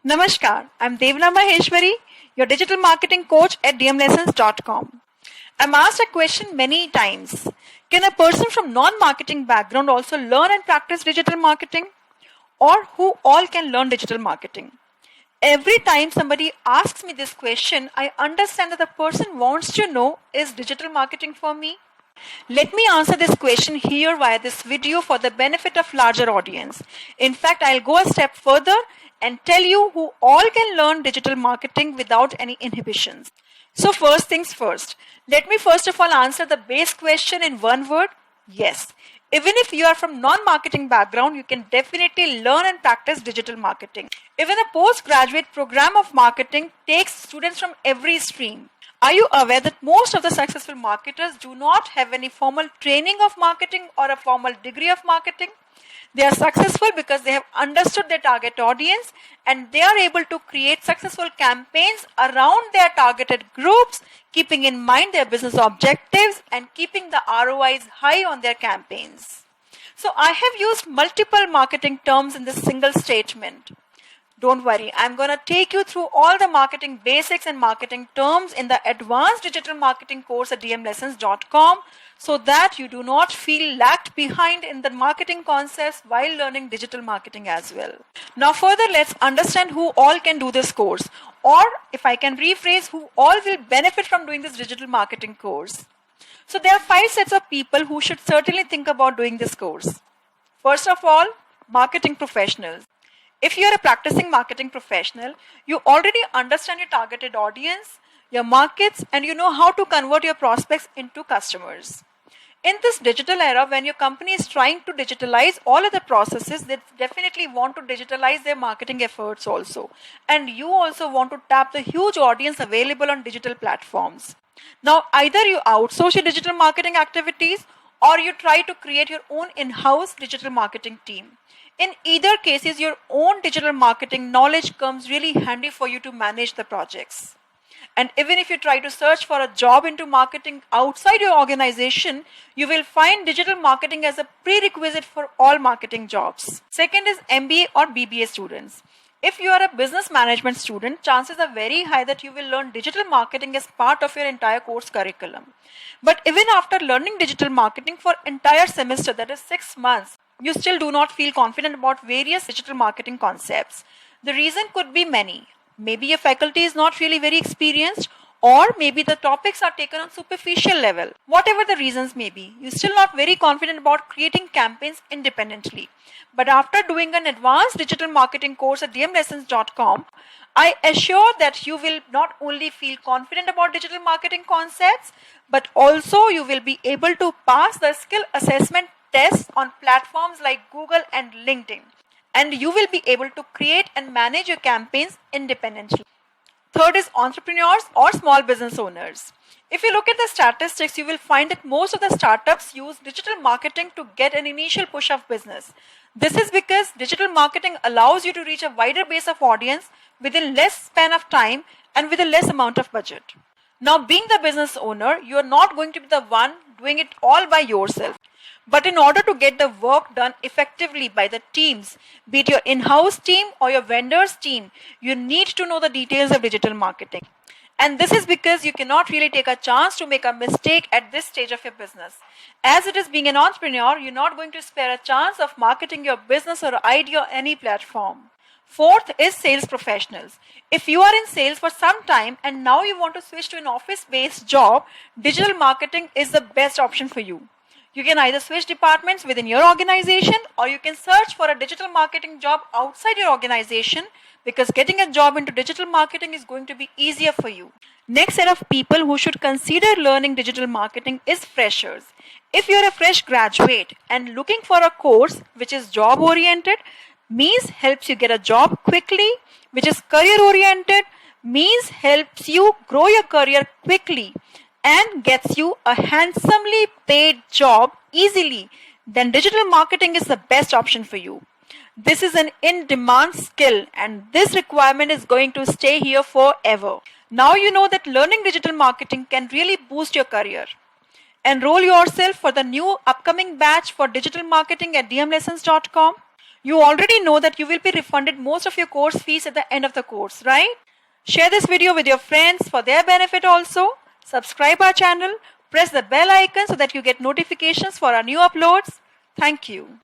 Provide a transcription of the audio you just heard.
Namaskar, I'm Devna Maheshwari, your digital marketing coach at dmlessons.com. I'm asked a question many times. Can a person from non-marketing background also learn and practice digital marketing? Or who all can learn digital marketing? Every time somebody asks me this question, I understand that the person wants to know, is digital marketing for me? Let me answer this question here via this video for the benefit of larger audience. In fact, I'll go a step further and tell you who all can learn digital marketing without any inhibitions. So first things first, let me first of all answer the base question in one word, yes. Even if you are from non-marketing background, you can definitely learn and practice digital marketing. Even a postgraduate program of marketing takes students from every stream. Are you aware that most of the successful marketers do not have any formal training of marketing or a formal degree of marketing? They are successful because they have understood their target audience and they are able to create successful campaigns around their targeted groups, keeping in mind their business objectives and keeping the ROIs high on their campaigns. So I have used multiple marketing terms in this single statement. Don't worry, I'm going to take you through all the marketing basics and marketing terms in the advanced digital marketing course at dmlessons.com so that you do not feel lagged behind in the marketing concepts while learning digital marketing as well. Now further, let's understand who all can do this course, or if I can rephrase, who all will benefit from doing this digital marketing course. So there are 5 sets of people who should certainly think about doing this course. First of all, marketing professionals. If you are a practicing marketing professional, you already understand your targeted audience, your markets, and you know how to convert your prospects into customers. In this digital era, when your company is trying to digitalize all of the processes, they definitely want to digitalize their marketing efforts also. And you also want to tap the huge audience available on digital platforms. Now, either you outsource your digital marketing activities or you try to create your own in-house digital marketing team. In either cases, your own digital marketing knowledge comes really handy for you to manage the projects. And even if you try to search for a job into marketing outside your organization, you will find digital marketing as a prerequisite for all marketing jobs. Second is MBA or BBA students. If you are a business management student, chances are very high that you will learn digital marketing as part of your entire course curriculum. But even after learning digital marketing for entire semester, that is 6 months, you still do not feel confident about various digital marketing concepts. The reason could be many. Maybe your faculty is not really very experienced, or maybe the topics are taken on superficial level. Whatever the reasons may be, you're still not very confident about creating campaigns independently. But after doing an advanced digital marketing course at dmlessons.com, I assure that you will not only feel confident about digital marketing concepts, but also you will be able to pass the skill assessment tests on platforms like Google and LinkedIn. And you will be able to create and manage your campaigns independently. Third is entrepreneurs or small business owners. If you look at the statistics, you will find that most of the startups use digital marketing to get an initial push of business. This is because digital marketing allows you to reach a wider base of audience within less span of time and with a less amount of budget. Now, being the business owner, you are not going to be the one doing it all by yourself. But in order to get the work done effectively by the teams, be it your in-house team or your vendor's team, you need to know the details of digital marketing. And this is because you cannot really take a chance to make a mistake at this stage of your business. As it is being an entrepreneur, you're not going to spare a chance of marketing your business or idea on any platform. Fourth is sales professionals. If you are in sales for some time and now you want to switch to an office-based job, digital marketing is the best option for you. You can either switch departments within your organization or you can search for a digital marketing job outside your organization, because getting a job into digital marketing is going to be easier for you. Next set of people who should consider learning digital marketing is freshers. If you're a fresh graduate and looking for a course which is job oriented, means helps you get a job quickly, which is career oriented, means helps you grow your career quickly and gets you a handsomely paid job easily, then digital marketing is the best option for you. This is an in-demand skill and this requirement is going to stay here forever. Now you know that learning digital marketing can really boost your career. Enroll yourself for the new upcoming batch for digital marketing at dmlessons.com. You already know that you will be refunded most of your course fees at the end of the course, right? Share this video with your friends for their benefit also. Subscribe our channel. Press the bell icon so that you get notifications for our new uploads. Thank you.